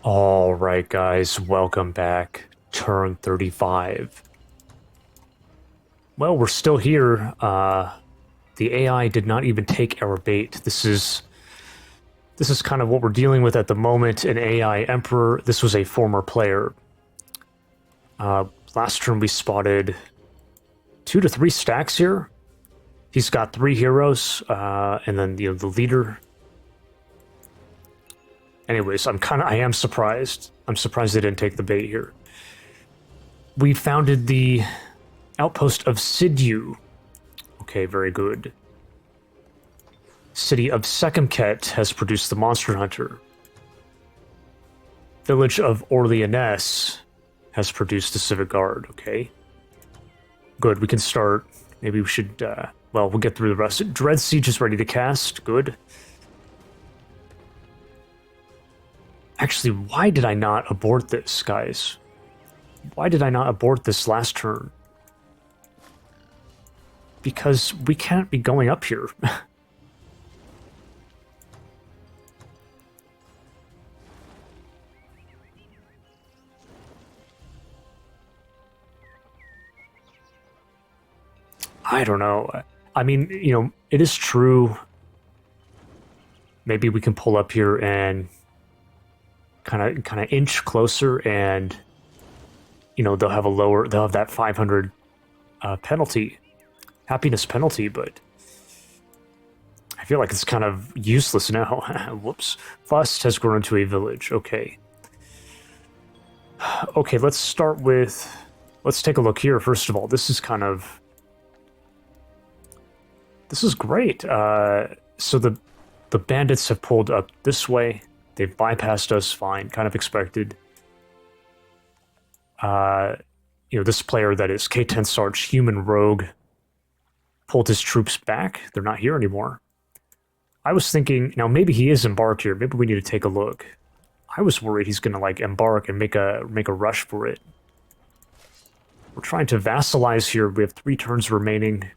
All right, guys, welcome back. Turn 35. Well, we're still here. The AI did not even take our bait. This is kind of what we're dealing with at the moment. An AI Emperor. This was a former player. Last turn we spotted 2 to 3 stacks here. He's got 3 heroes, and then the leader. Anyways, I am surprised. I'm surprised they didn't take the bait here. We founded the outpost of Sidiu. Okay, very good. City of Sekemket has produced the Monster Hunter. Village of Orleanness has produced the Civic Guard. Okay. Good, we can start. Maybe we should, well, we'll get through the rest. Dread Siege is ready to cast. Good. Actually, why did I not abort this, guys? Why did I not abort this last turn? Because we can't be going up here. I don't know. I mean, it is true. Maybe we can pull up here and kind of inch closer, and they'll have that 500 penalty, happiness penalty, but I feel like it's kind of useless now. Whoops. Fust has grown into a village. Okay. Okay, let's take a look here. First of all, this is great. So the bandits have pulled up this way. They've bypassed us, fine, kind of expected. This player that is K10 Sarge, human rogue, pulled his troops back. They're not here anymore. I was thinking, now maybe he is embarked here. Maybe we need to take a look. I was worried he's gonna like embark and make a rush for it. We're trying to vassalize here. We have 3 turns remaining.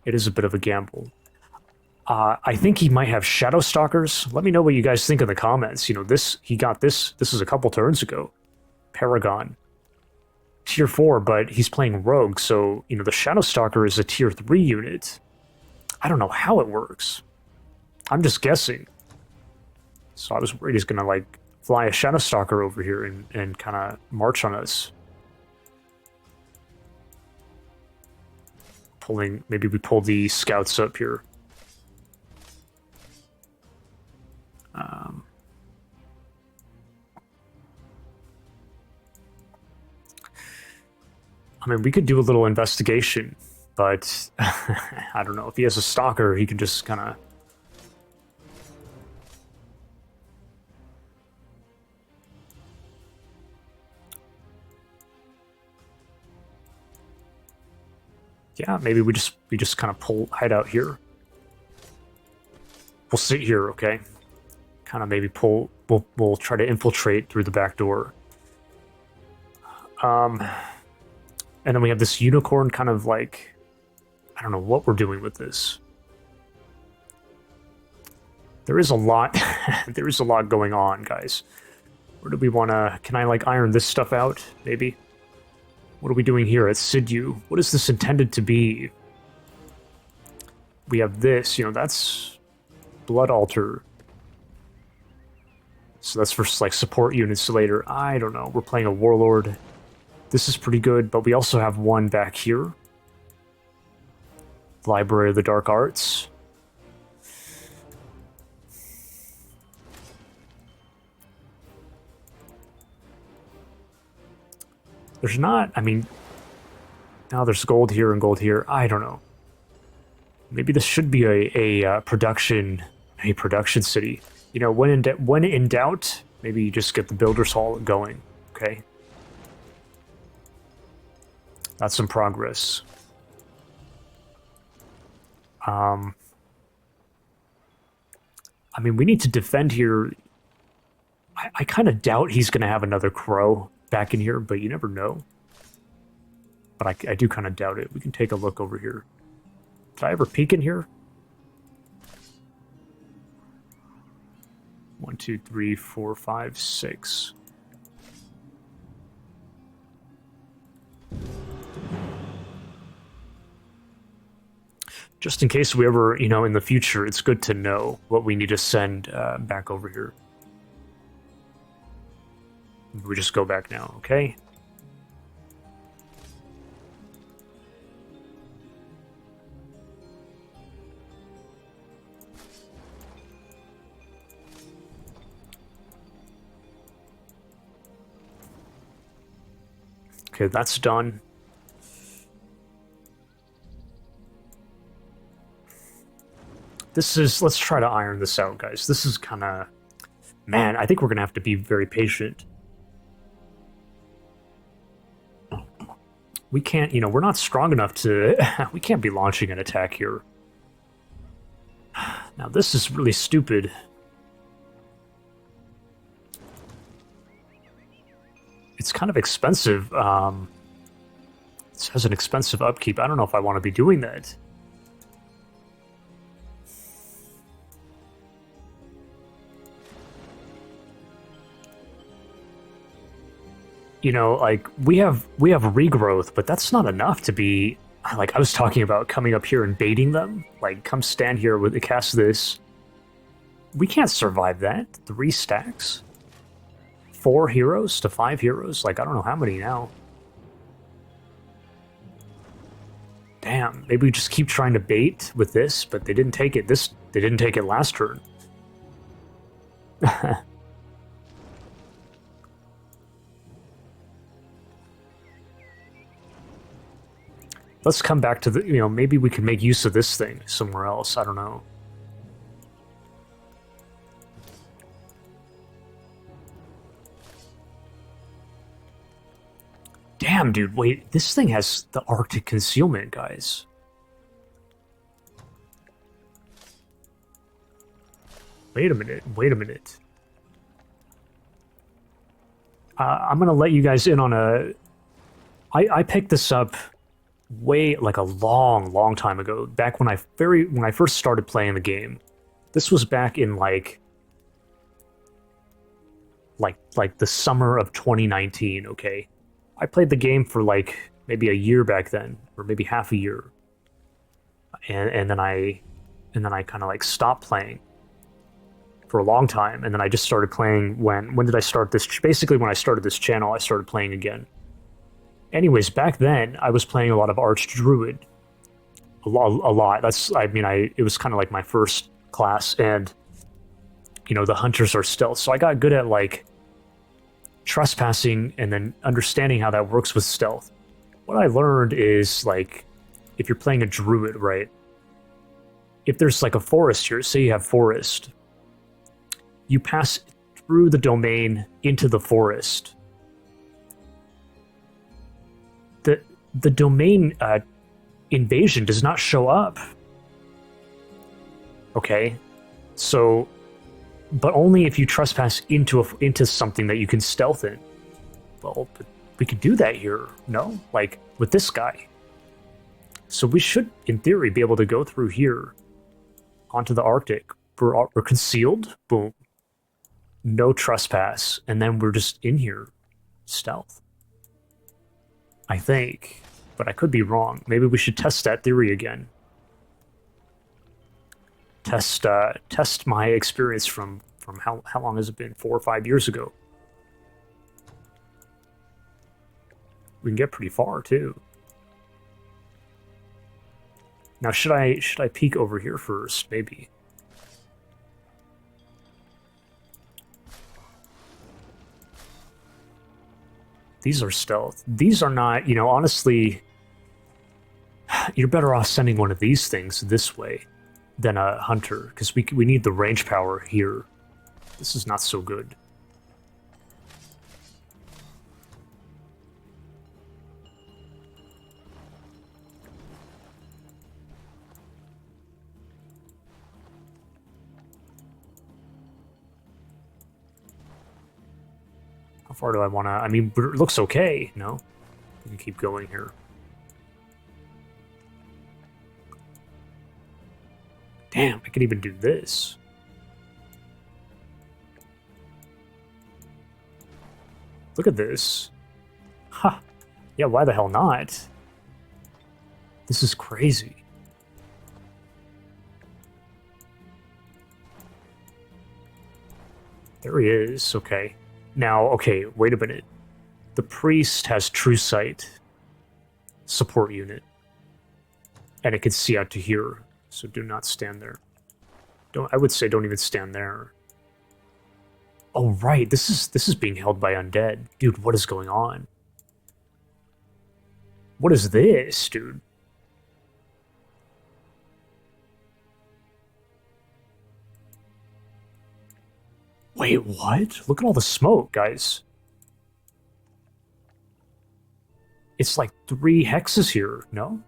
It is a bit of a gamble. I think he might have Shadow Stalkers. Let me know what you guys think in the comments. He got this is a couple turns ago. Paragon. Tier 4, but he's playing Rogue, so, the Shadow Stalker is a Tier 3 unit. I don't know how it works. I'm just guessing. So I was worried he's gonna, like, fly a Shadow Stalker over here and kind of march on us. Maybe we pull the scouts up here. I mean, we could do a little investigation, but I don't know. If he has a stalker, he can just kind of... Yeah, maybe we just kind of pull Hideout here. We'll sit here, okay? Kind of maybe pull... We'll try to infiltrate through the back door. And then we have this unicorn kind of like... I don't know what we're doing with this. There is a lot... there is a lot going on, guys. Where do we want to... Can I, like, iron this stuff out, maybe? What are we doing here at Sidiu? What is this intended to be? We have this, that's Blood Altar. So that's for, like, support units later. I don't know. We're playing a Warlord. This is pretty good, but we also have one back here. Library of the Dark Arts. There's not, I mean, now there's gold here and gold here. I don't know. Maybe this should be a production city. When in doubt, maybe you just get the Builders Hall going. Okay. That's some progress. I mean, we need to defend here. I kind of doubt he's going to have another crow back in here, but you never know. But I do kind of doubt it. We can take a look over here. Did I ever peek in here? 1, 2, 3, 4, 5, 6. Just in case we ever, in the future, it's good to know what we need to send back over here. We just go back now, okay? Okay, that's done. Let's try to iron this out, guys. This is kind of, man, I think we're going to have to be very patient. We can't, we're not strong enough to, we can't be launching an attack here. Now, this is really stupid. It's kind of expensive. It has an expensive upkeep. I don't know if I want to be doing that. Like, we have regrowth, but that's not enough to be, like, I was talking about coming up here and baiting them. Like, come stand here with cast this. We can't survive that. 3 stacks? 4 heroes to 5 heroes? Like, I don't know how many now. Damn, maybe we just keep trying to bait with this, but they didn't take it. They didn't take it last turn. Let's come back to the, maybe we can make use of this thing somewhere else. I don't know. Damn, dude, wait. This thing has the Arctic concealment, guys. Wait a minute. Wait a minute. I'm going to let you guys in on a... I picked this up way, like, a long time ago. Back when I first started playing the game. This was back in, like the summer of 2019, okay? I played the game for, like, maybe a year back then, or maybe half a year. And then I kind of, like, stopped playing for a long time, and then I just started playing when did I start this? Basically, when I started this channel, I started playing again. Anyways, back then, I was playing a lot of Archdruid. A lot. It was kind of like my first class, and, the hunters are stealth. So I got good at, like, trespassing and then understanding how that works with stealth. What I learned is, like, if you're playing a druid, right? If there's, like, a forest here, say you have forest, you pass through the domain into the forest. The domain invasion does not show up. Okay? So, but only if you trespass into something that you can stealth in. Well, but we could do that here, no? Like, with this guy. So we should, in theory, be able to go through here onto the Arctic. We're concealed, boom. No trespass, and then we're just in here. Stealth. I think, but I could be wrong. Maybe we should test that theory again. Test my experience from how long has it been? 4 or 5 years ago. We can get pretty far too. Now, should I peek over here first? Maybe. These are stealth. These are not, honestly, you're better off sending one of these things this way than a hunter, because we need the range power here. This is not so good. How far do I want to... I mean, it looks okay, no? We can keep going here. Damn, I can even do this. Look at this. Ha! Yeah, why the hell not? This is crazy. There he is, okay. Now, okay, wait a minute. The priest has true sight. Support unit. And it can see out to here, so do not stand there. I would say don't even stand there. Oh right, this is being held by undead. Dude, what is going on? What is this, dude? Wait, what? Look at all the smoke, guys. It's like 3 hexes here, no?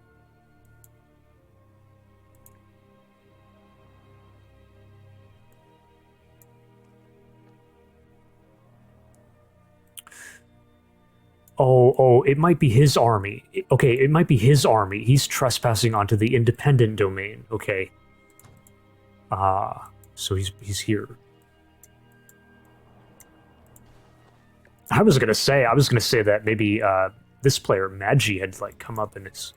Oh, it might be his army. Okay, it might be his army. He's trespassing onto the independent domain. Okay. So he's here. I was gonna say that maybe this player, Madgi, had like come up and it's...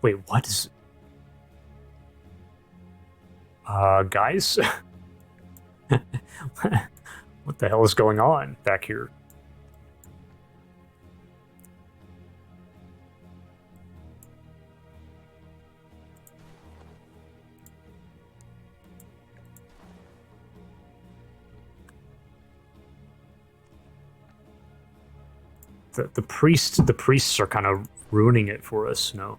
Wait, what is... guys? What the hell is going on back here? The priests are kind of ruining it for us. No,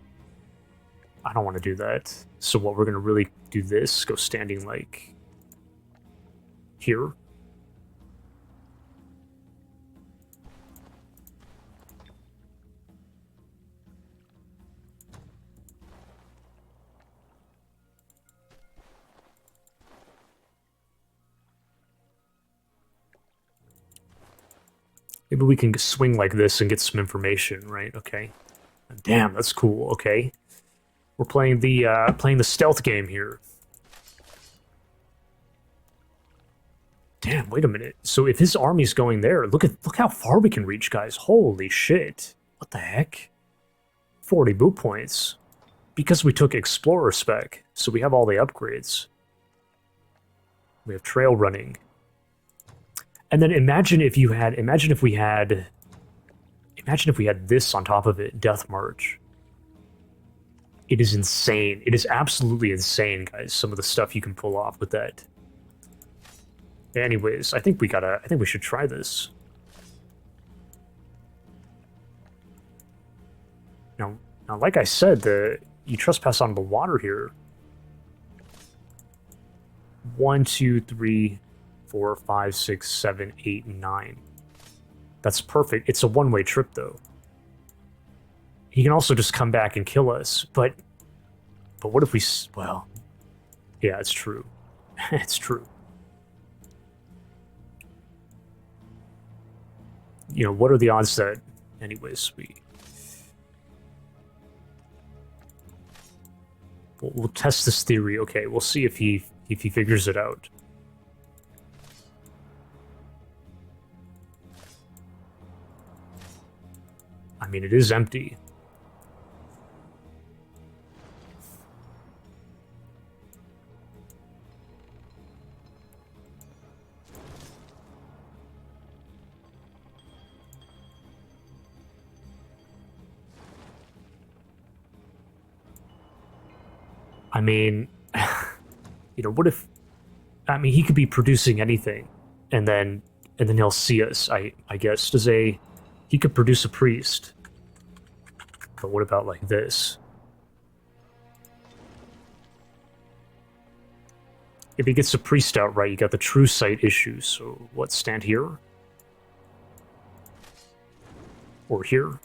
I don't want to do that. So what, we're gonna really do this? Go standing like here? Maybe we can swing like this and get some information, right? Okay. Damn, that's cool. Okay. We're playing the stealth game here. Damn, wait a minute. So if his army's going there, look how far we can reach, guys. Holy shit. What the heck? 40 boot points. Because we took Explorer spec, so we have all the upgrades. We have trail running. And then imagine if we had this on top of it, Death March. It is insane. It is absolutely insane, guys, some of the stuff you can pull off with that. Anyways, I think we should try this. Now like I said, you trespass on the water here. 1, 2, 3, 4, 5, 6, 7, 8, 9. That's perfect. It's a one-way trip, though. He can also just come back and kill us, but what if we... Well, yeah, it's true. It's true. You know, what are the odds that... Anyways, we'll test this theory. Okay, we'll see if he figures it out. I mean, it is empty. I mean, you know, what if... I mean, he could be producing anything, and then he'll see us, I guess. He could produce a priest. But what about like this? If he gets a priest out right, you got the true sight issues. So what, stand here? Or here?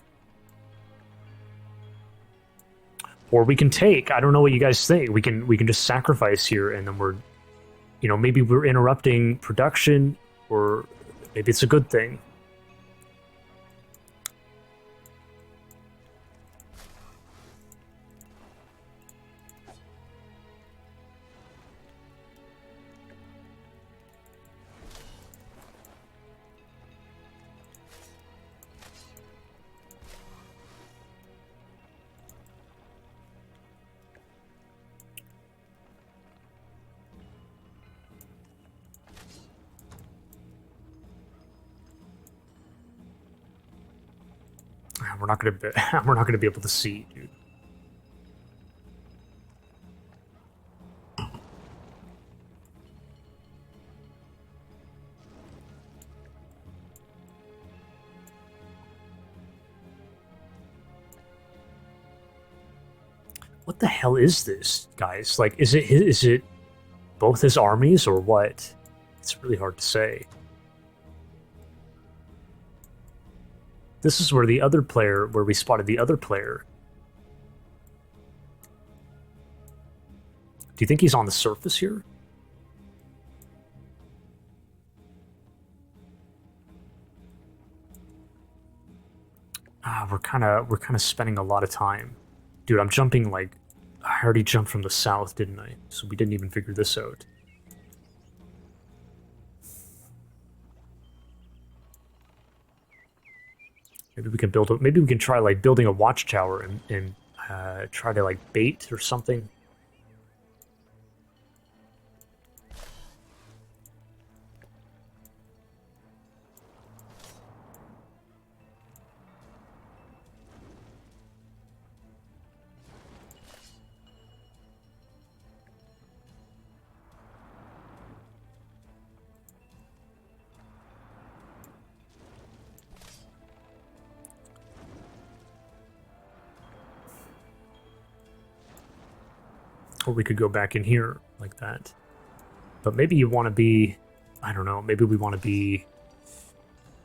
Or we can take, I don't know what you guys think. We can just sacrifice here, and then we're, you know, maybe we're interrupting production, or maybe it's a good thing. We're not gonna be, we're not gonna be able to see, dude. What the hell is this, guys? Like, is it both his armies or what? It's really hard to say. This is where we spotted the other player. Do you think he's on the surface here? We're kind of spending a lot of time. Dude, I'm jumping like... I already jumped from the south, didn't I? So we didn't even figure this out. Maybe we can maybe we can try like building a watchtower and try to like bait or something. Or we could go back in here like that. But maybe you want to be... I don't know. Maybe we want to be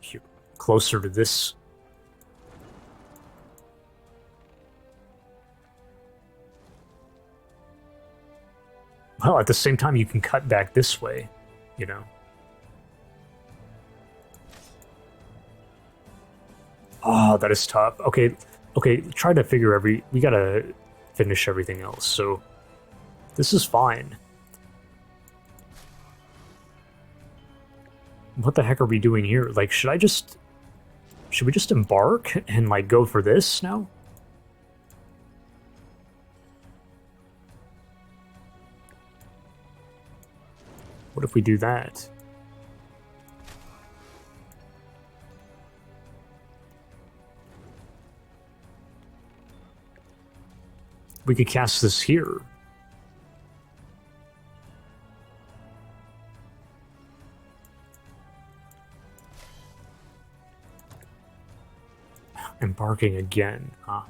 here, closer to this. Well, at the same time, you can cut back this way, you know. Oh, that is tough. Okay, try to figure we gotta finish everything else, so... This is fine. What the heck are we doing here? Like, should we just embark and, like, go for this now? What if we do that? We could cast this here. Embarking again, huh?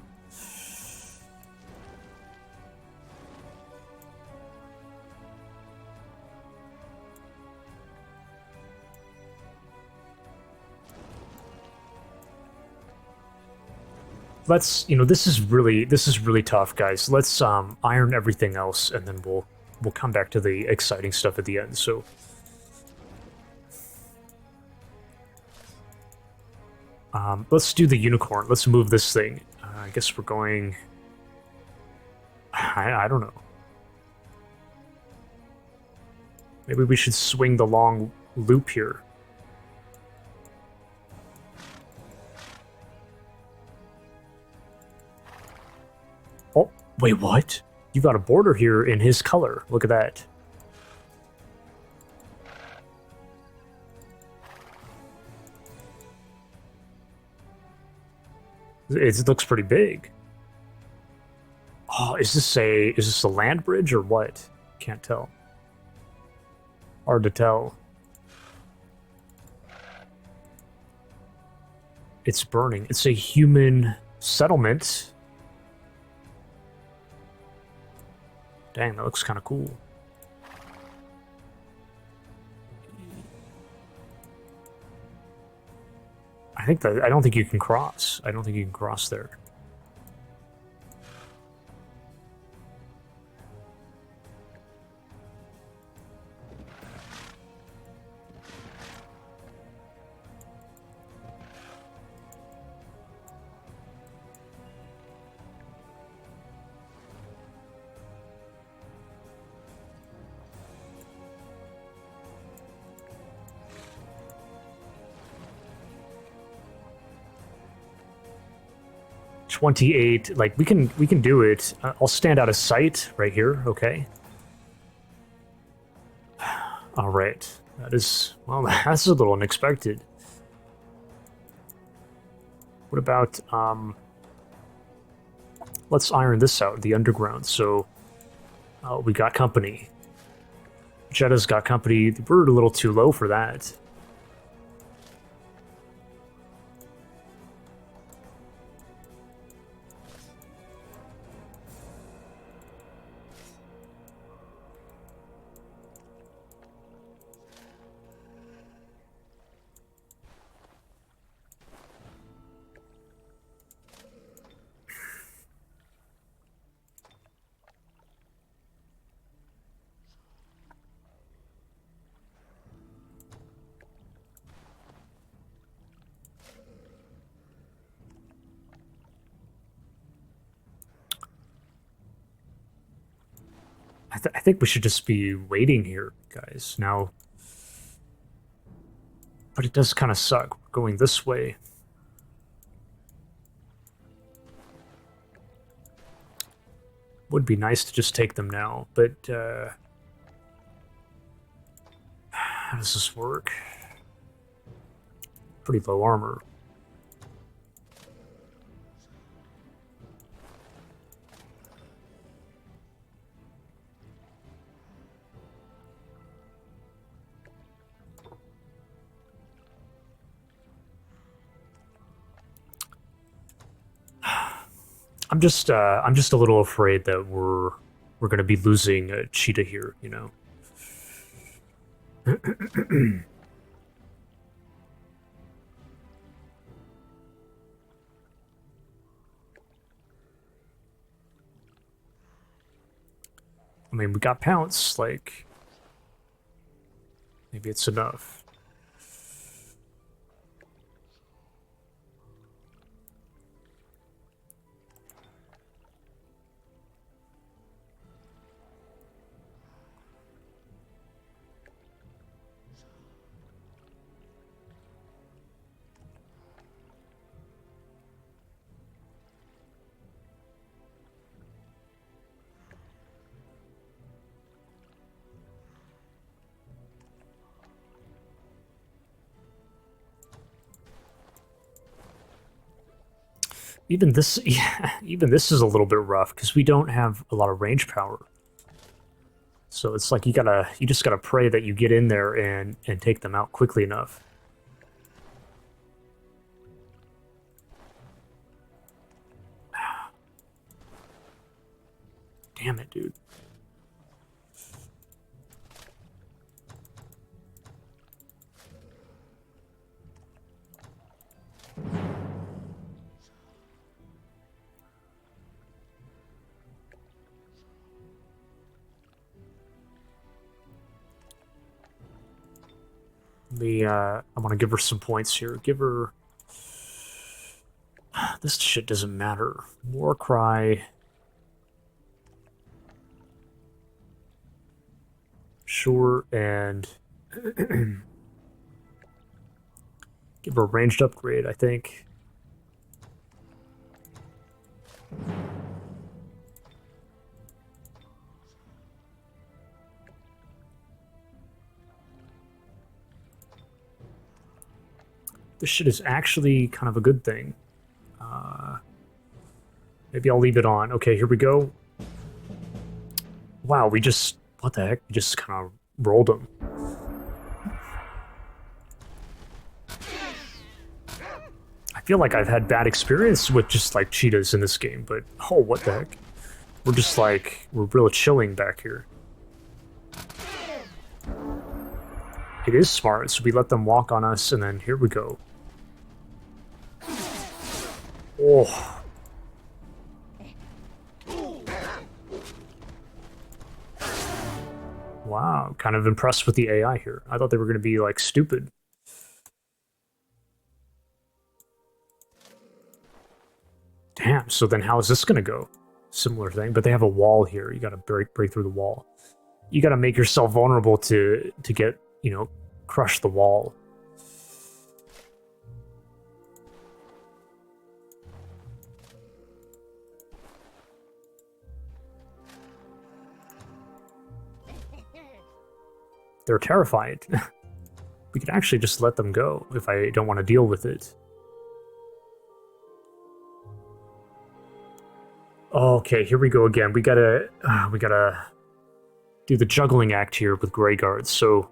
Let's, this is really tough, guys. Let's iron everything else, and then we'll come back to the exciting stuff at the end. So. Let's do the unicorn. Let's move this thing. I guess we're going... I don't know. Maybe we should swing the long loop here. Oh, wait, what? You got a border here in his color. Look at that. It looks pretty big. Oh, is this a land bridge or what? Can't tell. Hard to tell. It's burning. It's a human settlement. Dang, that looks kind of cool. I don't think you can cross. I don't think you can cross there. $28, like we can do it. I'll stand out of sight right here, okay? All right, that's a little unexpected. What about, let's iron this out, the underground. So, we got company. Jetta's got company. We're a little too low for that. I think we should just be waiting here, guys. Now, but it does kind of suck. We're going this way. Would be nice to just take them now, but how does this work? Pretty low armor. I'm just a little afraid that we're going to be losing a cheetah here, you know. I mean, we got Pounce, like, maybe it's enough. Even this, yeah, even this is a little bit rough because we don't have a lot of range power. So it's like you just gotta pray that you get in there and take them out quickly enough. Damn it, dude. I want to give her some points here. Give her... This shit doesn't matter. War cry. Sure, and... give her a ranged upgrade, I think. This shit is actually kind of a good thing. Maybe I'll leave it on. Okay, here we go. Wow, we just... What the heck? We just kind of rolled them. I feel like I've had bad experience with just, like, cheetahs in this game, but... Oh, what the heck? We're just, like... We're real chilling back here. It is smart, so we let them walk on us, and then here we go. Oh. Wow, kind of impressed with the AI here. I thought they were going to be, like, stupid. Damn, so then how is this going to go? Similar thing, but they have a wall here. You got to break through the wall. You got to make yourself vulnerable to get, you know, crush the wall. They're terrified. We could actually just let them go if I don't want to deal with it. Okay, here we go again. We gotta do the juggling act here with Grey Guards. So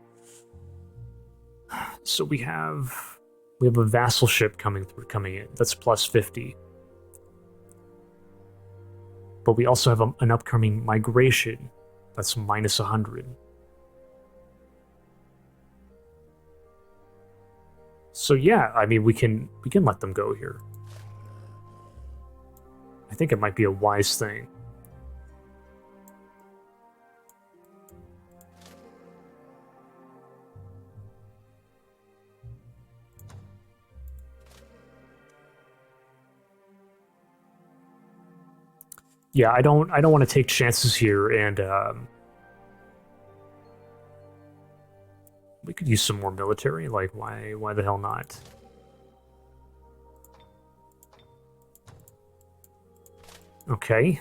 we have a vassal ship coming in. That's plus 50. But we also have an upcoming migration. That's minus 100. So yeah, I mean we can let them go here. I think it might be a wise thing. Yeah, I don't want to take chances here, and we could use some more military. Like, why the hell not? Okay.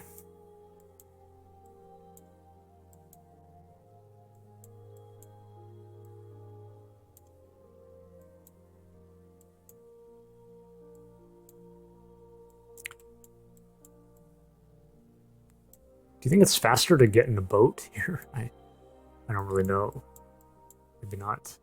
Do you think it's faster to get in a boat here? I don't really know. Maybe not.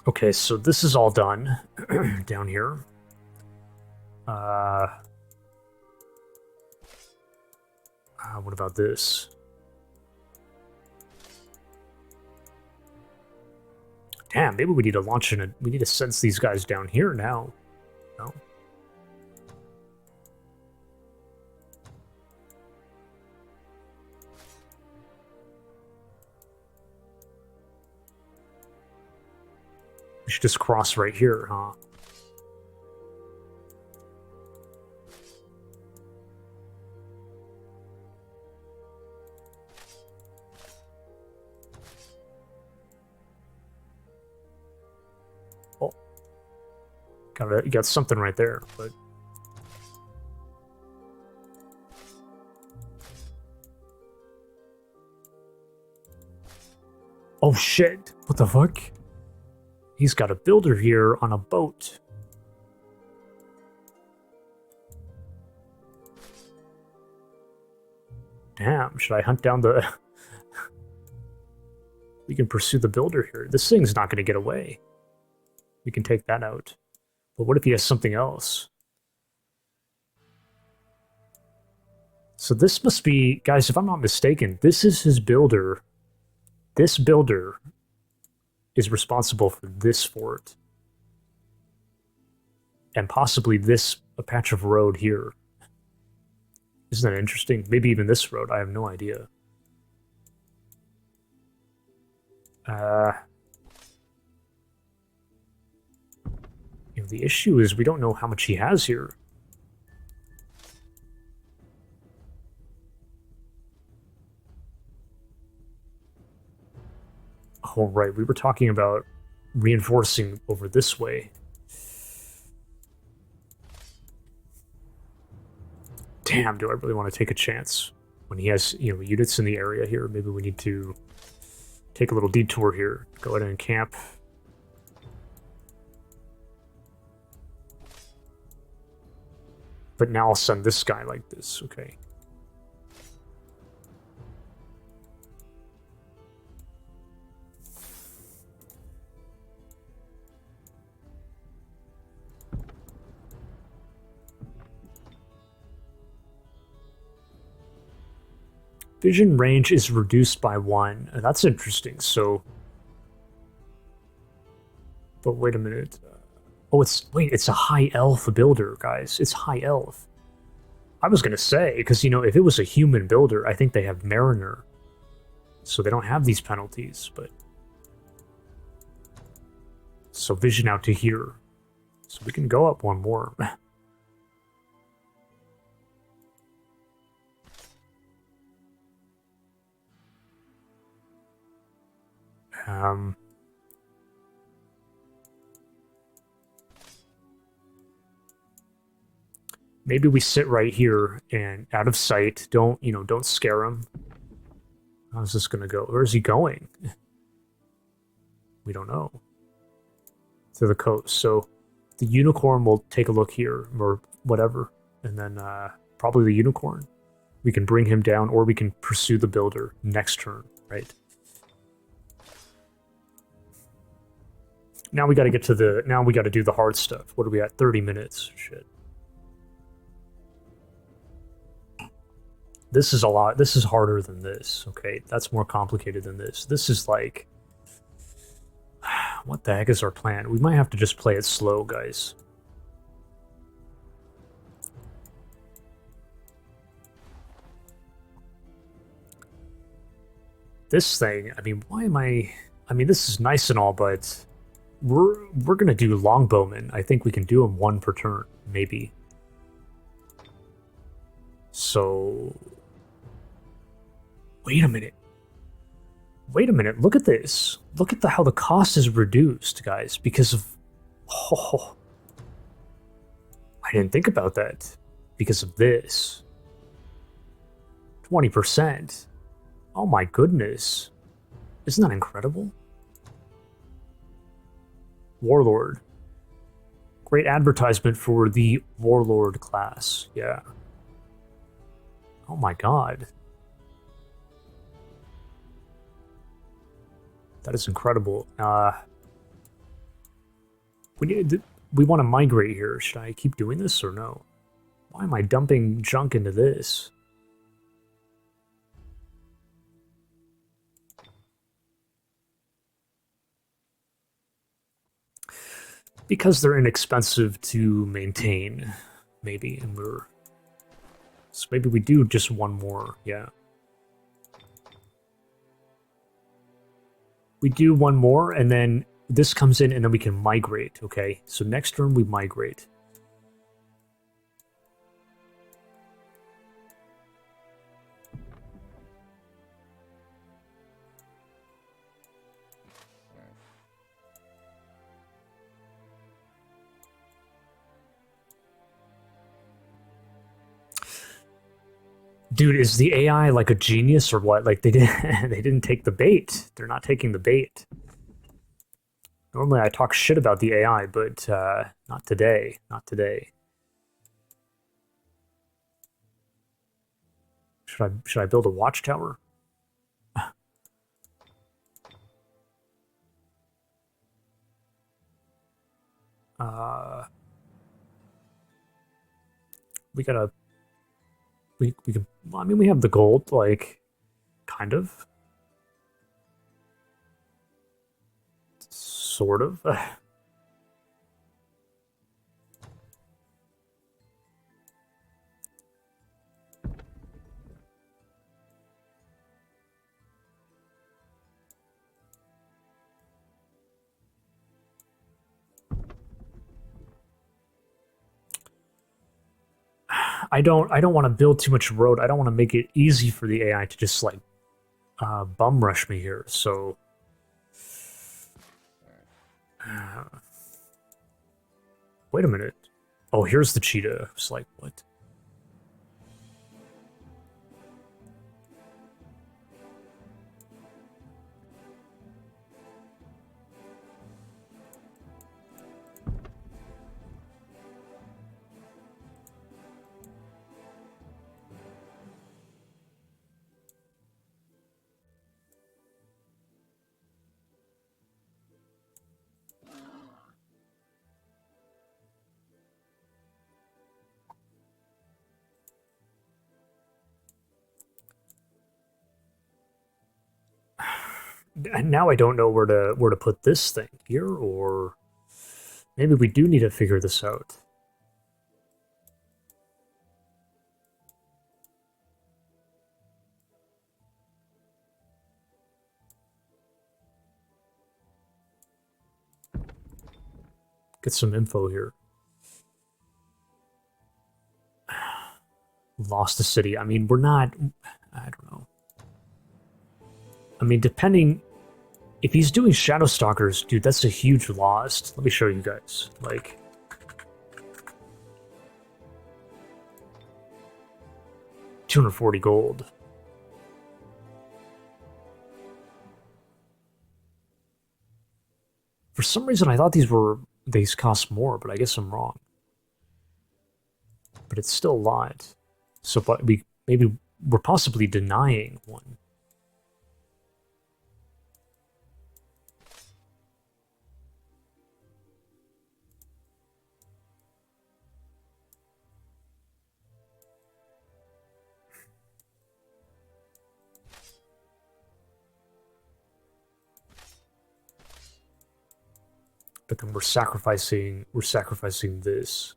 Okay, so this is all done down here. What about this? Damn, maybe we need to launch we need to sense these guys down here now. No. We should just cross right here, huh? Oh. You got something right there, but... Oh shit! What the fuck? He's got a builder here on a boat. Damn, should I hunt down the... We can pursue the builder here. This thing's not going to get away. We can take that out. But what if he has something else? So this must be... Guys, if I'm not mistaken, this is his builder. This builder is responsible for this fort. And possibly this a patch of road here. Isn't that interesting? Maybe even this road, I have no idea. You know, the issue is we don't know how much he has here. Oh, right, we were talking about reinforcing over this way. Damn, do I really want to take a chance? When he has, you know, units in the area here, maybe we need to take a little detour here. Go ahead and camp. But now I'll send this guy like this, okay. Vision range is reduced by 1. That's interesting, so... But wait a minute. Oh, it's a high elf builder, guys. It's high elf. I was gonna say, because, you know, if it was a human builder, I think they have Mariner. So they don't have these penalties, but... So vision out to here. So we can go up one more. Maybe we sit right here and out of sight. Don't, you know, don't scare him. How's this gonna go? Where is he going? We don't know. To the coast. So the unicorn will take a look here, or whatever, and then probably the unicorn. We can bring him down, or we can pursue the builder next turn, right? Now we got to get to the. Now we got to do the hard stuff. What are we at? 30 minutes. Shit. This is a lot. This is harder than this. Okay, that's more complicated than this. This is like. What the heck is our plan? We might have to just play it slow, guys. This thing, I mean, why am I mean, this is nice and all, but we're gonna do longbowmen. I think we can do them one per turn, maybe. So wait a minute. Wait a minute, look at this. Look at how the cost is reduced, guys, because of... Oh, I didn't think about that. Because of this. 20%. Oh my goodness. Isn't that incredible? Warlord. Great advertisement for the Warlord class, yeah. Oh my god. That is incredible. We want to migrate here. Should I keep doing this or no? Why am I dumping junk into this? Because they're inexpensive to maintain, maybe, and so maybe we do just one more, yeah. We do one more, and then this comes in, and then we can migrate, okay? So next turn, we migrate. Dude, is the AI like a genius or what? Like they didn't take the bait. They're not taking the bait. Normally I talk shit about the AI, but not today. Not today. Should I build a watchtower? We gotta. We can. Well, I mean, we have the gold, like, kind of, sort of. I don't want to build too much road. I don't want to make it easy for the AI to just like bum rush me here. So wait a minute. Oh, here's the cheetah. It's like what? And now I don't know where to put this thing here, or maybe we do need to figure this out. Get some info here. Lost the city. I mean, we're not... I don't know. I mean, depending... If he's doing Shadow Stalkers, dude, that's a huge loss. Let me show you guys. Like, $240 gold. For some reason, I thought these cost more, but I guess I'm wrong. But it's still a lot. So, but maybe we're possibly denying one. But then we're sacrificing this.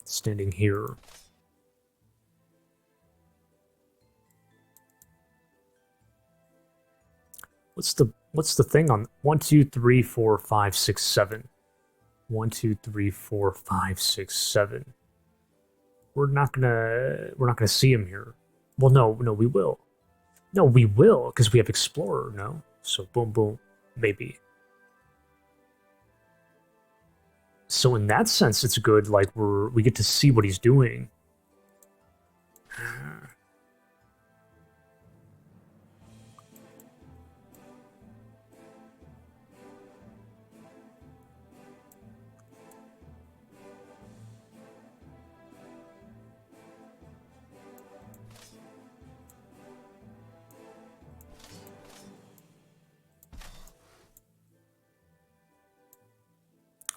Standing here. What's the thing on 1, 2, 3, 4, 5, 6, 7? 1, 2, 3, 4, 5, 6, 7. We're not gonna see him here. Well, no, we will. No, we will, because we have Explorer, no? So boom, boom, maybe. So in that sense, it's good. Like we get to see what he's doing.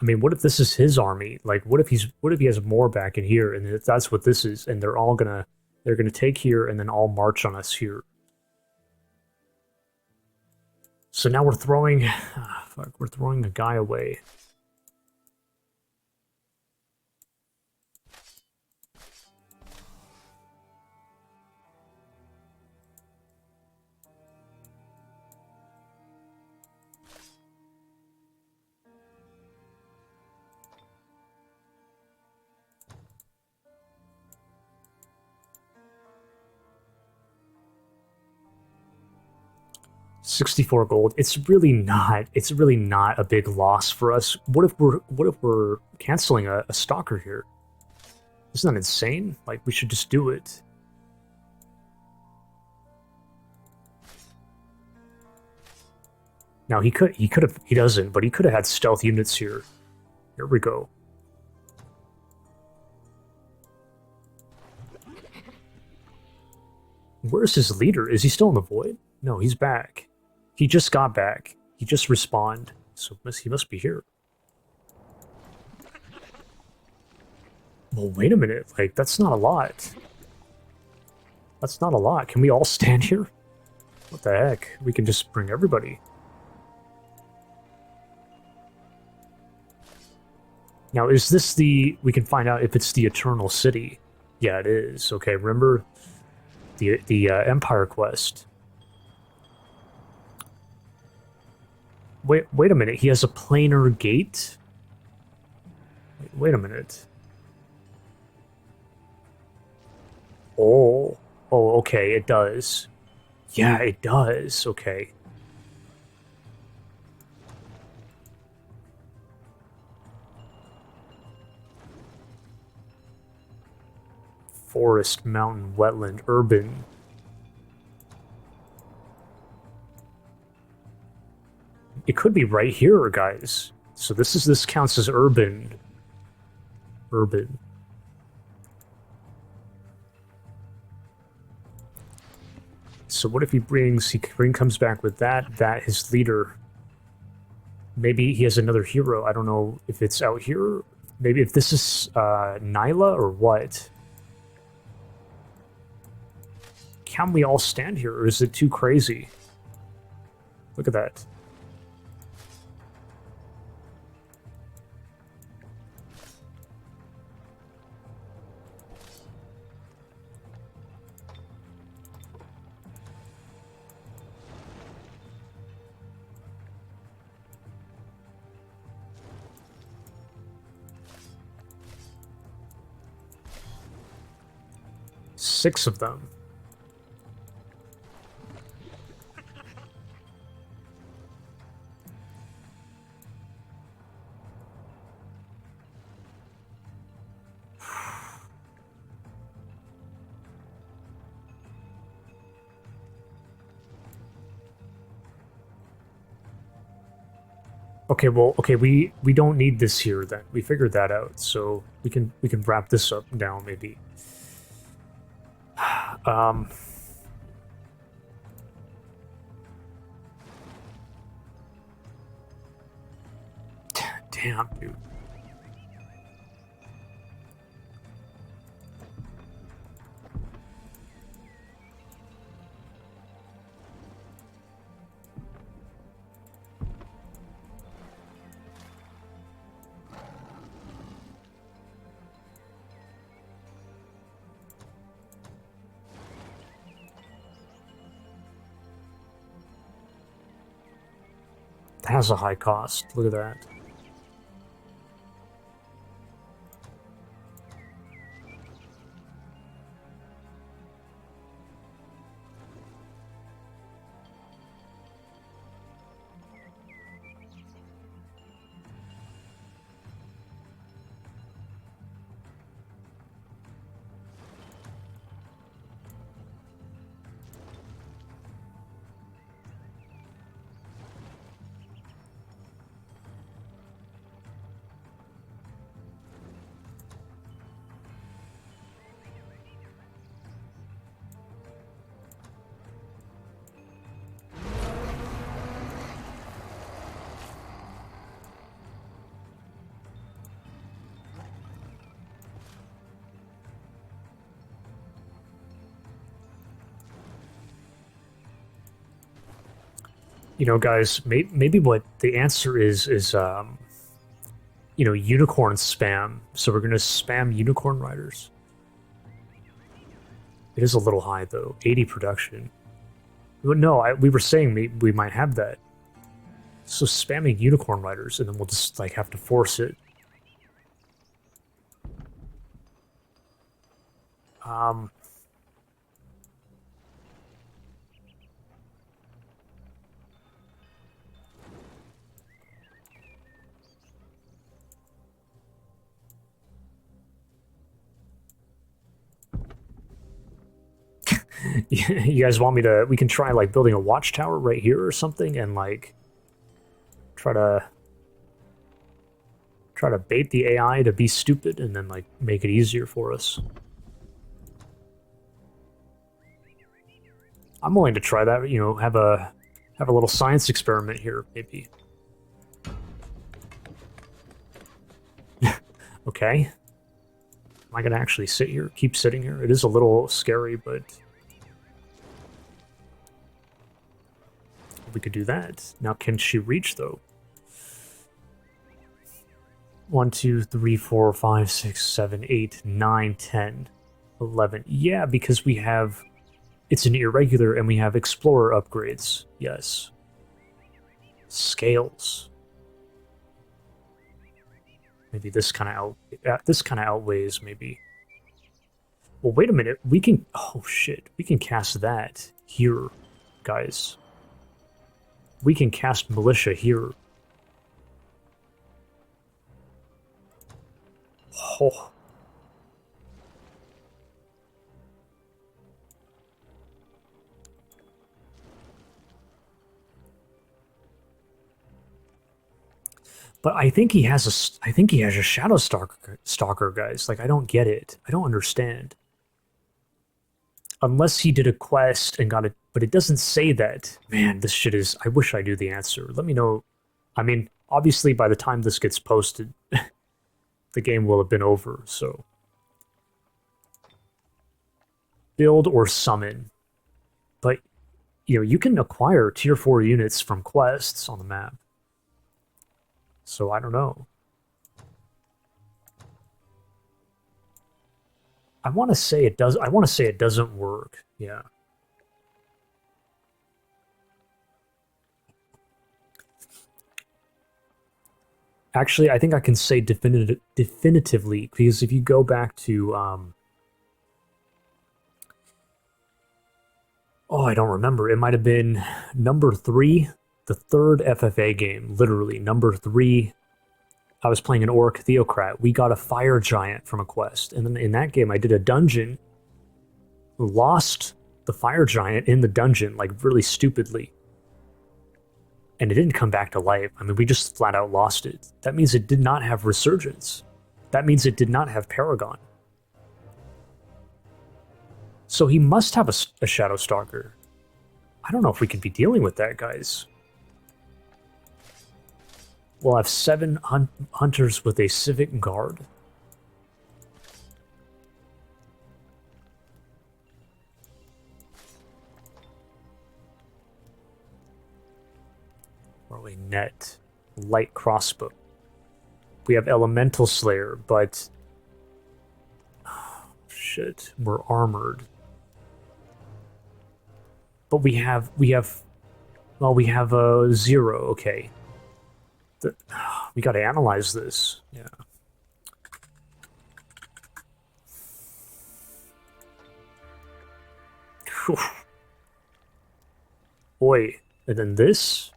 I mean, what if this is his army? Like, what if he has more back in here, and that's what this is, and they're gonna take here and then all march on us here. So now we're throwing, we're throwing the guy away. $64 gold. It's really not a big loss for us. What if we're canceling a stalker here? Isn't that insane? Like, we should just do it. Now he doesn't, but he could have had stealth units here. Here we go. Where's his leader? Is he still in the void? No, he's back. He just got back. He just respawned. So he must be here. Well, wait a minute. Like, that's not a lot. That's not a lot. Can we all stand here? What the heck? We can just bring everybody. Now, is this we can find out if it's the Eternal City. Yeah, it is. Okay, remember the Empire quest. Wait a minute. He has a planar gate? Wait a minute. Oh, okay, it does. Yeah, it does. Okay. Forest, mountain, wetland, urban. It could be right here, guys. So this counts as urban. Urban. So what if he comes back with that his leader. Maybe he has another hero. I don't know if it's out here. Maybe if this is Nyla or what. Can we all stand here, or is it too crazy? Look at that. 6 of them. Okay, well, okay, we don't need this here then. We figured that out, so we can wrap this up down maybe. Damn, dude. That has a high cost. Look at that. You know, guys, maybe what the answer is, you know, unicorn spam. So we're going to spam unicorn riders. It is a little high, though. 80 production. No, we were saying we might have that. So spamming unicorn riders, and then we'll just, like, have to force it. You guys want me to... We can try, like, building a watchtower right here or something, and, like, try to bait the AI to be stupid, and then, like, make it easier for us. I'm willing to try that, you know, have a little science experiment here, maybe. Okay. Am I gonna actually sit here? Keep sitting here? It is a little scary, but... we could do that. Now, can she reach, though? 1, 2, 3, 4, 5, 6, 7, 8, 9, 10, 11. Yeah, because we have... It's an irregular, and we have explorer upgrades. Yes. Scales. Maybe this kind of outweighs, maybe. Well, wait a minute. We can... Oh, shit. We can cast that here, guys. We can cast militia here. Oh. But I think he has a shadow stalker, guys. Like, I don't get it. I don't understand. Unless he did a quest and got it, but it doesn't say that. Man, this shit is... I wish I knew the answer. Let me know. I mean, obviously by the time this gets posted, the game will have been over, so... Build or summon. But, you know, you can acquire tier 4 units from quests on the map. So I don't know. I want to say it does. I want to say it doesn't work. Yeah. Actually, I think I can say definitively, because if you go back to Oh, I don't remember. It might have been number 3, the third FFA game, literally number 3. I was playing an orc theocrat. We got a fire giant from a quest, and then in that game I did a dungeon, lost the fire giant in the dungeon, like really stupidly, and it didn't come back to life. I mean, we just flat out lost it. That means it did not have resurgence. That means it did not have Paragon. So he must have a Shadow Stalker. I don't know if we could be dealing with that, guys. We'll have 7 hunters with a Civic Guard. Or a net. Light crossbow. We have Elemental Slayer, but... Oh, shit, we're armored. But we have a 0, okay. We gotta analyze this, yeah. Whew. Boy, and then this?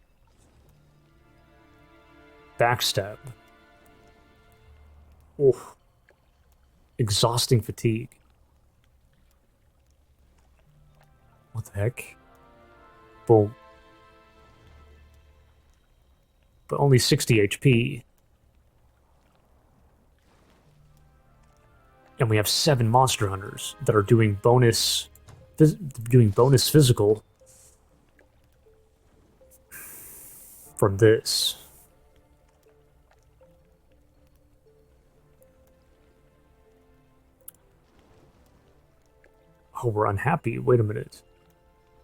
Backstab. Oh. Exhausting fatigue. What the heck? Boom. But only 60 HP. And we have 7 monster hunters that are doing bonus physical from this. Oh, we're unhappy. Wait a minute.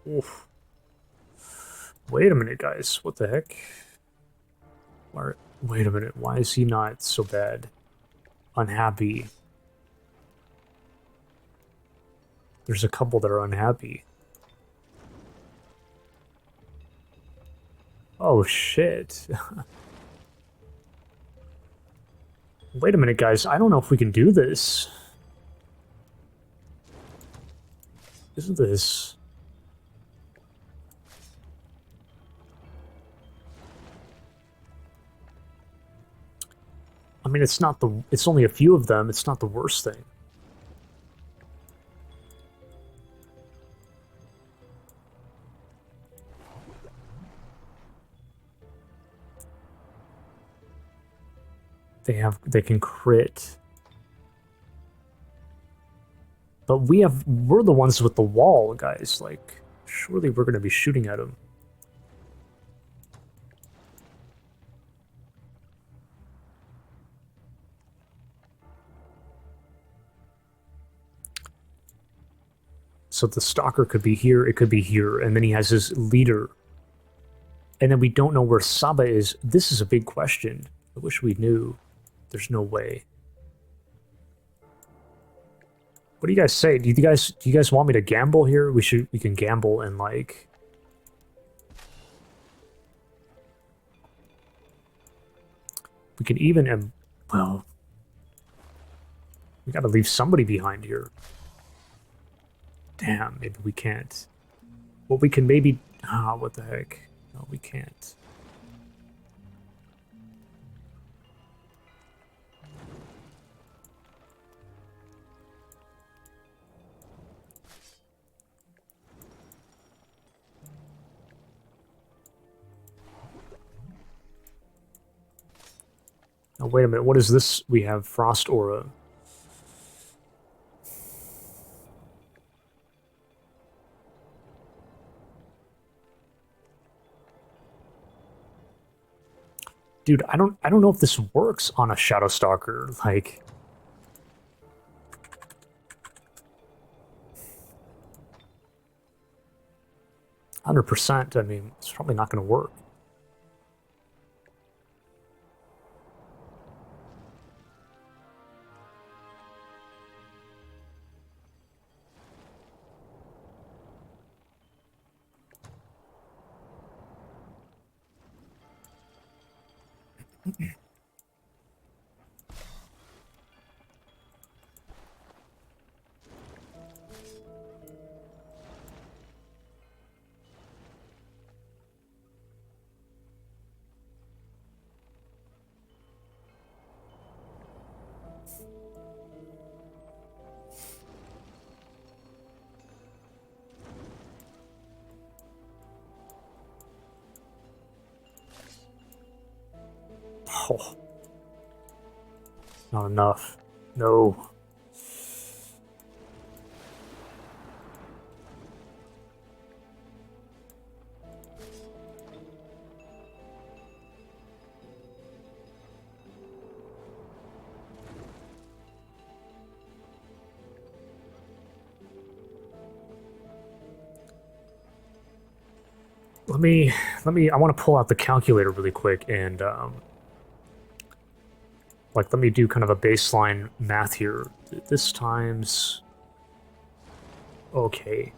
Oof. Wait a minute, guys. What the heck? Wait a minute. Why is he not so bad? Unhappy. There's a couple that are unhappy. Oh, shit. Wait a minute, guys. I don't know if we can do this. Isn't this... I mean, it's not the... It's only a few of them. It's not the worst thing. They can crit. But we're the ones with the wall, guys. Like, surely we're gonna be shooting at them. So the stalker could be here, it could be here, and then he has his leader. And then we don't know where Saba is. This is a big question. I wish we knew. There's no way. What do you guys say? Do you guys want me to gamble here? We can gamble and like... We can even, well... We gotta leave somebody behind here. Damn, maybe we can't. Well, we can maybe... Ah, what the heck? No, we can't. Oh, wait a minute. What is this? We have Frost Aura. Dude, I don't know if this works on a Shadow Stalker. Like, 100%. I mean, it's probably not going to work. Oh, not enough. No. I want to pull out the calculator really quick and, like, let me do kind of a baseline math here. This times... Okay.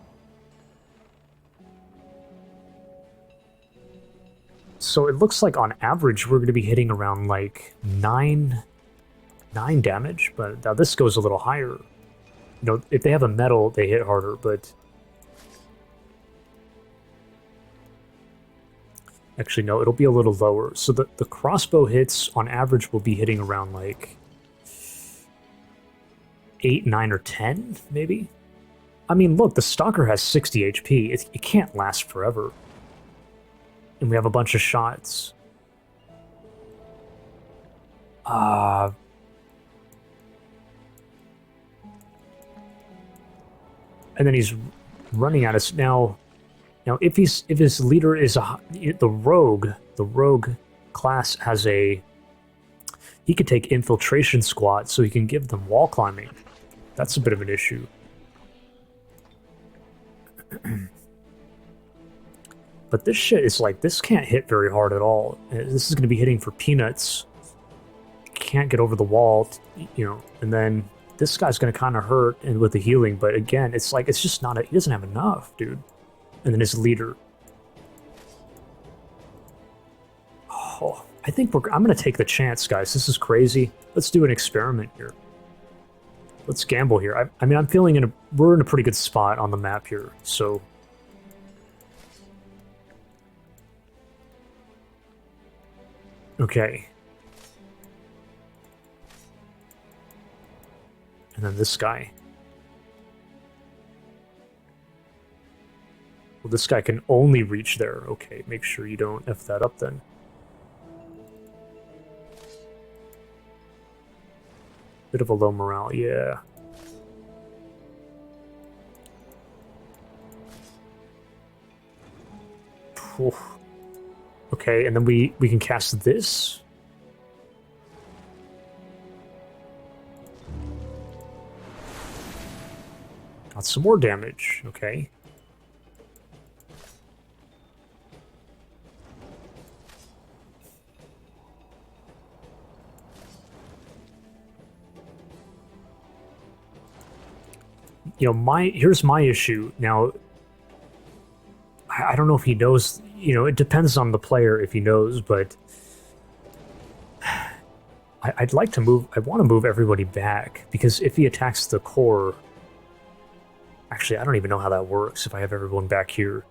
So it looks like on average we're going to be hitting around, like, 9 damage, but now this goes a little higher. You know, if they have a metal, they hit harder, but... Actually, no, it'll be a little lower. So the crossbow hits, on average, will be hitting around, like, 8, 9, or 10, maybe? I mean, look, the Stalker has 60 HP. It can't last forever. And we have a bunch of shots. And then he's running at us now. Now, if his leader is the rogue class has a... He could take infiltration squad, so he can give them wall climbing. That's a bit of an issue. But this shit is like, this can't hit very hard at all. This is going to be hitting for peanuts. Can't get over the wall, you know, and then this guy's going to kind of hurt and with the healing, but again, it's like, it's just not, he doesn't have enough, dude. And then his leader. Oh, I think I'm going to take the chance, guys. This is crazy. Let's do an experiment here. Let's gamble here. I mean, I'm feeling we're in a pretty good spot on the map here, so... Okay. And then this guy. Well, this guy can only reach there. Okay, make sure you don't F that up then. Bit of a low morale, yeah. Oof. Okay, and then we can cast this. Got some more damage, okay. You know, here's my issue. Now, I don't know if he knows, you know, it depends on the player if he knows, but I'd like to move, I want to move everybody back, because if he attacks the core, actually, I don't even know how that works if I have everyone back here.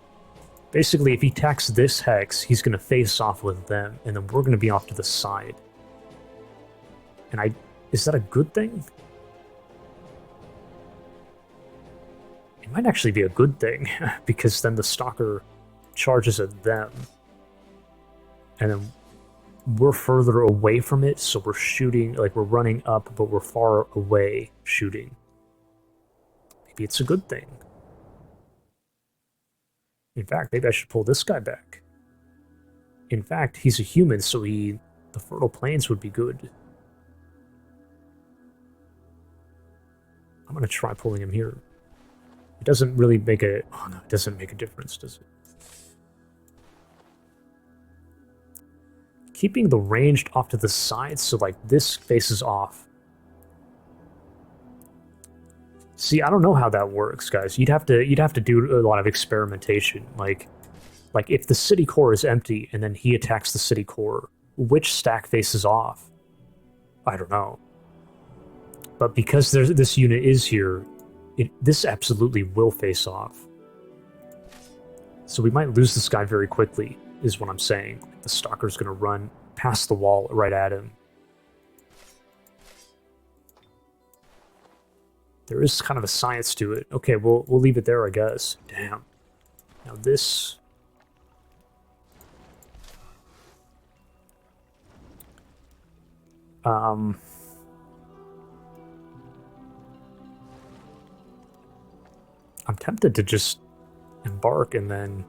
Basically, if he attacks this hex, he's going to face off with them, and then we're going to be off to the side. And is that a good thing? It might actually be a good thing, because then the Stalker charges at them. And then we're further away from it, so we're shooting, like we're running up, but we're far away shooting. Maybe it's a good thing. In fact, maybe I should pull this guy back. In fact, he's a human, so the fertile plains would be good. I'm going to try pulling him here. It doesn't really make a... Oh no, it doesn't make a difference, does it? Keeping the ranged off to the side, so like this faces off. See, I don't know how that works, guys. You'd have to do a lot of experimentation. Like if the city core is empty and then he attacks the city core, which stack faces off? I don't know. But because this unit is here, this absolutely will face off. So we might lose this guy very quickly, is what I'm saying. The Stalker's going to run past the wall right at him. There is kind of a science to it. Okay, we'll leave it there, I guess. Damn. Now this... I'm tempted to just embark and then...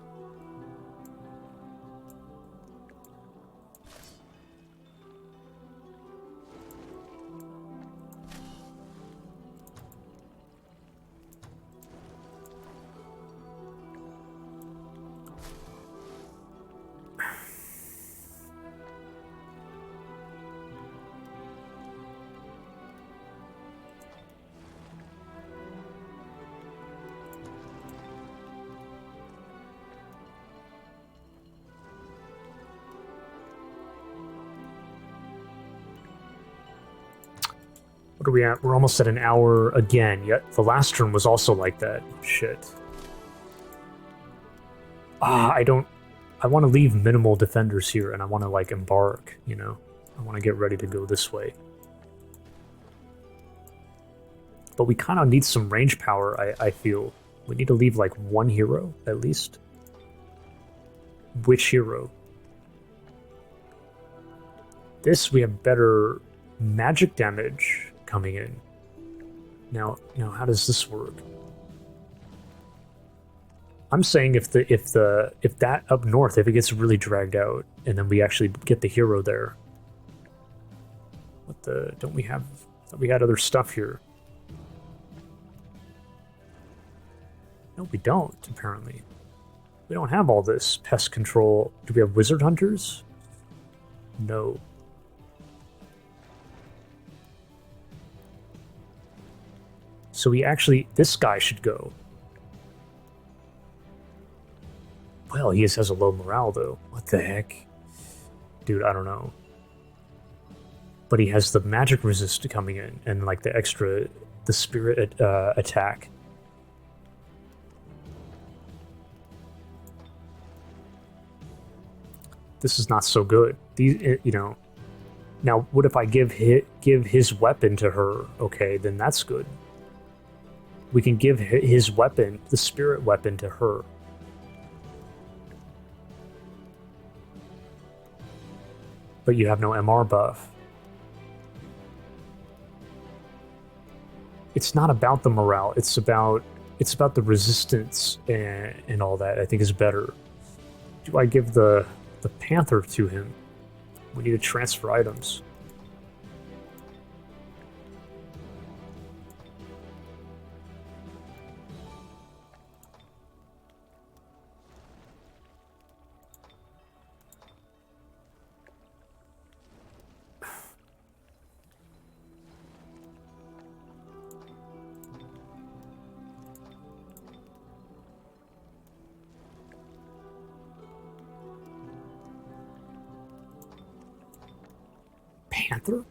What are we at? We're almost at an hour again, yet the last turn was also like that. Shit. I want to leave minimal defenders here, and I want to, like, embark, you know? I want to get ready to go this way. But we kind of need some range power, I feel. We need to leave, like, one hero, at least. Which hero? This, we have better magic damage coming in. Now, you know, how does this work? I'm saying if that up north, if it gets really dragged out, and then we actually get the hero there. What the... Don't we have... I thought we had other stuff here. No, we don't, apparently. We don't have all this pest control. Do we have wizard hunters? No. So we actually... This guy should go. Well, he has a low morale, though. What the heck? Dude, I don't know. But he has the magic resist coming in, and, like, the extra... The spirit attack. This is not so good. These, you know... Now, what if I give his weapon to her? Okay, then that's good. We can give his weapon, the spirit weapon, to her. But you have no MR buff. It's not about the morale. It's about the resistance and all that. I think is better. Do I give the panther to him? We need to transfer items. Panther?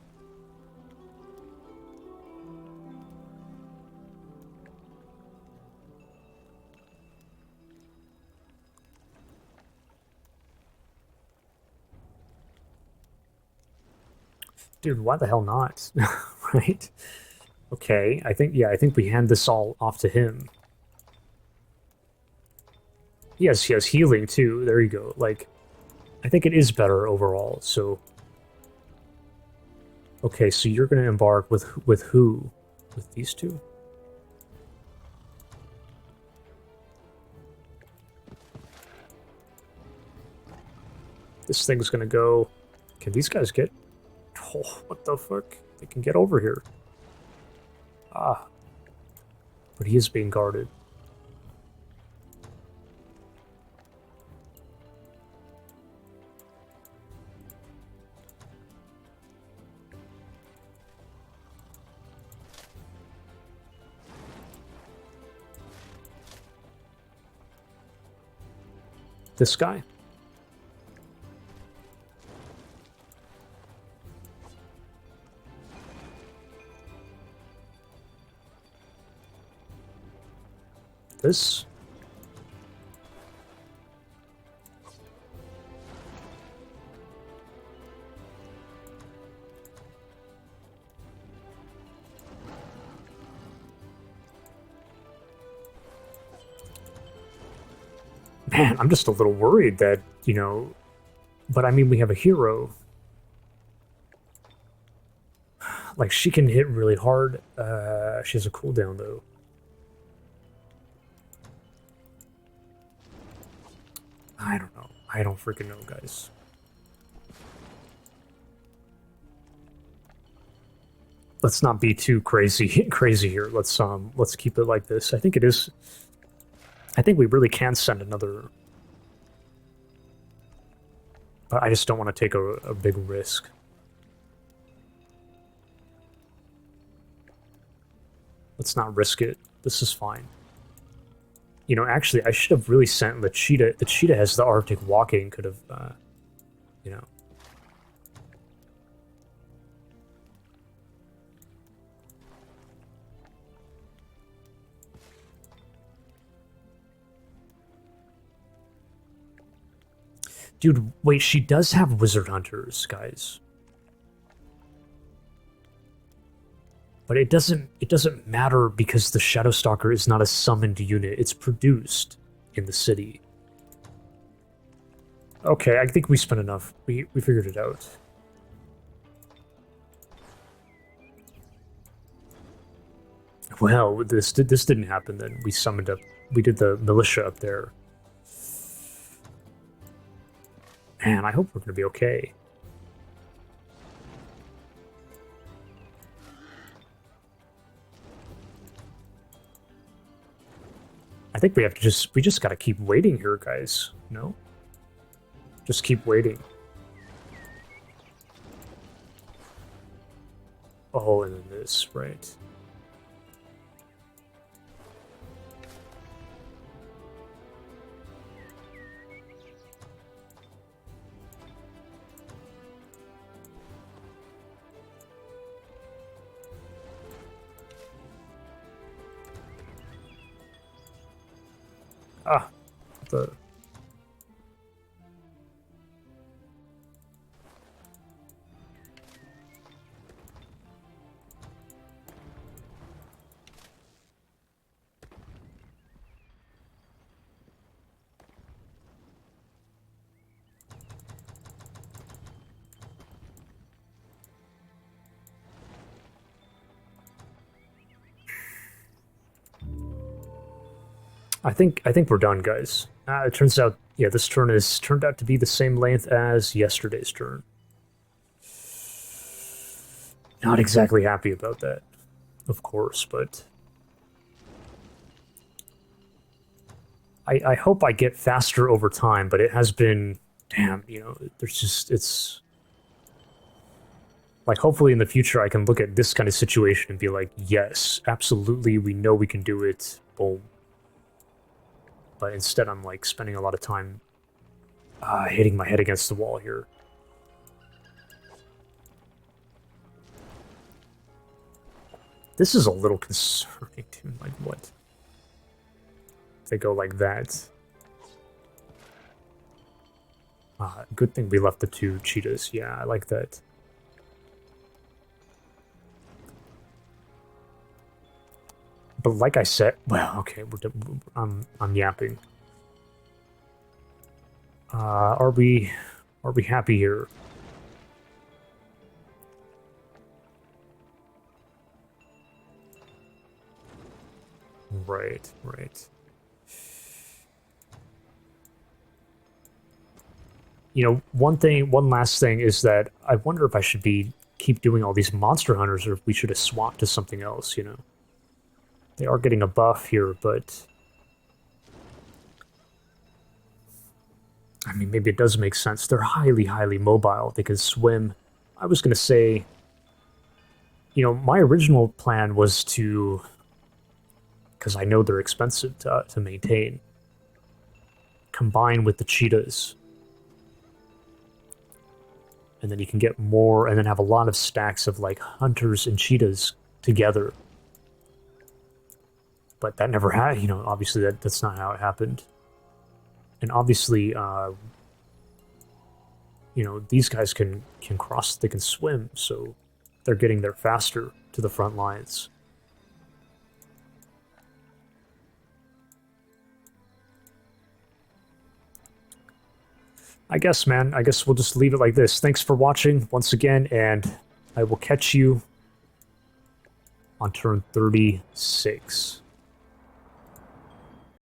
Dude, why the hell not? Right? Okay, I think we hand this all off to him. Yes, he has healing too. There you go. Like, I think it is better overall, so... Okay, so you're going to embark with who? With these two? This thing's going to go... Can these guys get... Oh, what the fuck? They can get over here. Ah. But he is being guarded. This guy. This. Man, I'm just a little worried that, you know, but I mean, we have a hero. Like, she can hit really hard. She has a cooldown, though. I don't know. I don't freaking know, guys. Let's not be too crazy here. Let's keep it like this. I think it is. I think we really can send another. But I just don't want to take a big risk. Let's not risk it. This is fine. You know, actually, I should have really sent the cheetah. The cheetah has the Arctic walking. Could have, you know. Dude, wait, she does have wizard hunters, guys. But it doesn't matter because the Shadowstalker is not a summoned unit. It's produced in the city. Okay, I think we spent enough. We figured it out. Well, this didn't happen then. We summoned up. We did the militia up there. Man, I hope we're gonna be okay. I think we have to we just gotta keep waiting here, guys. No? Just keep waiting. Oh, and then this, right. Ah, the... I think we're done, guys. It turns out, yeah, this turn has turned out to be the same length as yesterday's turn. Not exactly happy about that, of course, but I hope I get faster over time, but it has been, damn, you know, there's just, it's like, hopefully in the future I can look at this kind of situation and be like, yes, absolutely, we know we can do it, boom. But instead I'm like spending a lot of time hitting my head against the wall here. This is a little concerning, dude. Like, what? They go like that. Good thing we left the two cheetahs. Yeah, I like that. But like I said, well, okay, I'm yapping. Are we happy here? Right, right. You know, one last thing is that I wonder if I should keep doing all these monster hunters, or if we should have swapped to something else, you know. They are getting a buff here, but I mean, maybe it does make sense. They're highly, highly mobile. They can swim. I was going to say, you know, my original plan was to, because I know they're expensive to maintain, combine with the cheetahs. And then you can get more, and then have a lot of stacks of, like, hunters and cheetahs together. But that never had, you know, obviously that's not how it happened. And obviously, you know, these guys can cross, they can swim, so they're getting there faster to the front lines. I guess, man, I guess we'll just leave it like this. Thanks for watching once again, and I will catch you on turn 36.